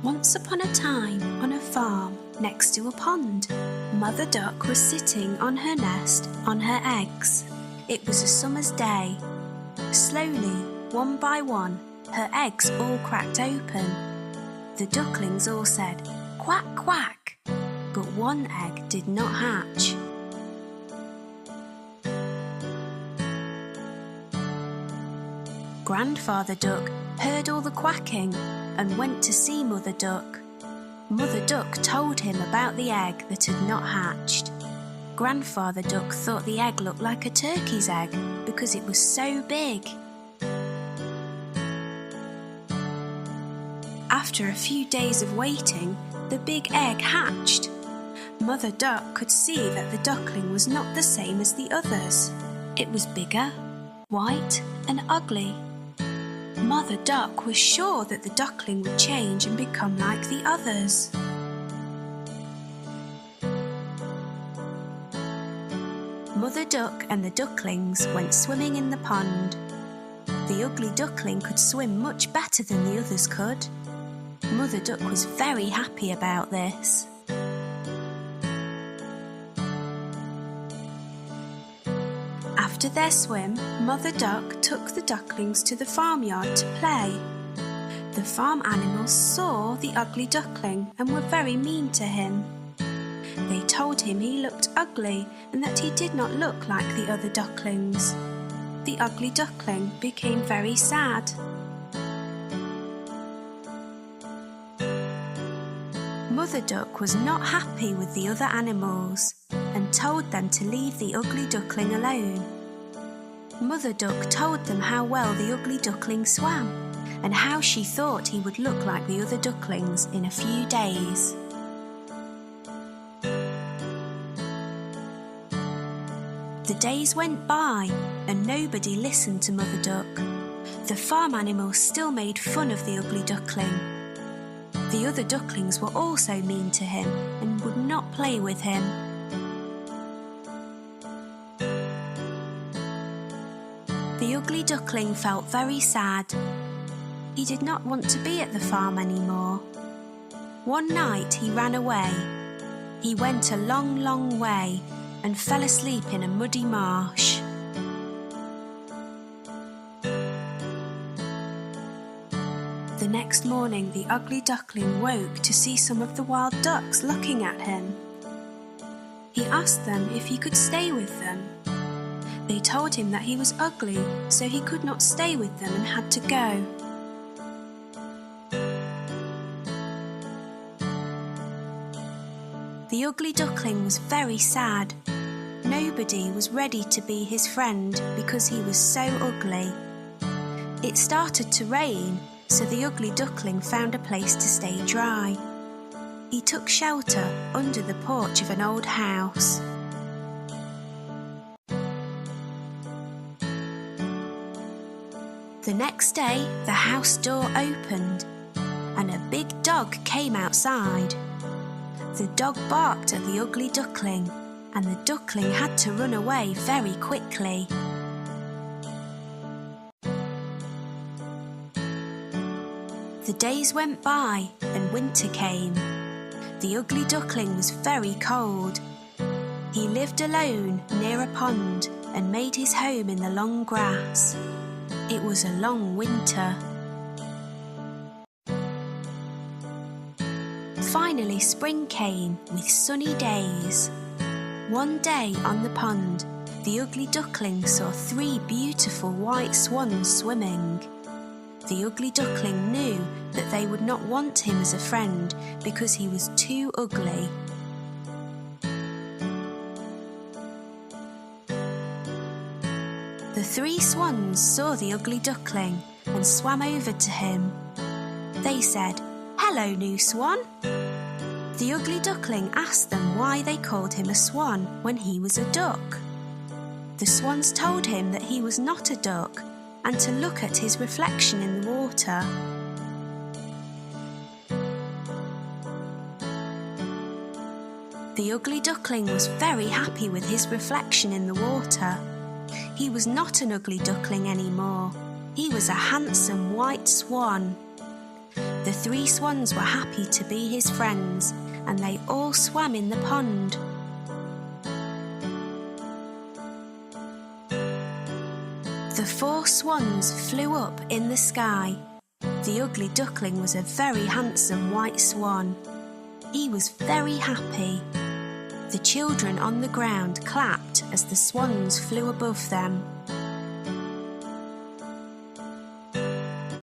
Once upon a time, on a farm next to a pond, Mother Duck was sitting on her nest on her eggs. It was a summer's day. Slowly, one by one, her eggs all cracked open. The ducklings all said, "Quack, quack," but one egg did not hatch. Grandfather Duck heard all the quacking and went to see Mother Duck. Mother Duck told him about the egg that had not hatched. Grandfather Duck thought the egg looked like a turkey's egg because it was so big. After a few days of waiting, the big egg hatched. Mother Duck could see that the duckling was not the same as the others. It was bigger, white, and ugly. Mother Duck was sure that the duckling would change and become like the others. Mother Duck and the ducklings went swimming in the pond. The ugly duckling could swim much better than the others could. Mother Duck was very happy about this. After their swim, Mother Duck took the ducklings to the farmyard to play. The farm animals saw the ugly duckling and were very mean to him. They told him he looked ugly and that he did not look like the other ducklings. The ugly duckling became very sad. Mother Duck was not happy with the other animals and told them to leave the ugly duckling alone. Mother Duck told them how well the ugly duckling swam and how she thought he would look like the other ducklings in a few days. The days went by and nobody listened to Mother Duck. The farm animals still made fun of the ugly duckling. The other ducklings were also mean to him and would not play with him. The ugly duckling felt very sad. He did not want to be at the farm anymore. One night he ran away. He went a long, long way and fell asleep in a muddy marsh. The next morning, the ugly duckling woke to see some of the wild ducks looking at him. He asked them if he could stay with them. They told him that he was ugly, so he could not stay with them and had to go. The ugly duckling was very sad. Nobody was ready to be his friend because he was so ugly. It started to rain, so the ugly duckling found a place to stay dry. He took shelter under the porch of an old house. The next day, the house door opened and a big dog came outside. The dog barked at the ugly duckling and the duckling had to run away very quickly. The days went by and winter came. The ugly duckling was very cold. He lived alone near a pond and made his home in the long grass. It was a long winter. Finally, spring came with sunny days. One day on the pond, the ugly duckling saw 3 beautiful white swans swimming. The ugly duckling knew that they would not want him as a friend because he was too ugly. The 3 swans saw the ugly duckling and swam over to him. They said, "Hello, new swan." The ugly duckling asked them why they called him a swan when he was a duck. The swans told him that he was not a duck and to look at his reflection in the water. The ugly duckling was very happy with his reflection in the water. He was not an ugly duckling anymore. He was a handsome white swan. The The 3 swans were happy to be his friends, and they all swam in the pond. The 4 swans flew up in the sky. The ugly duckling was a very handsome white swan. He was very happy. The children on the ground clapped as the swans flew above them.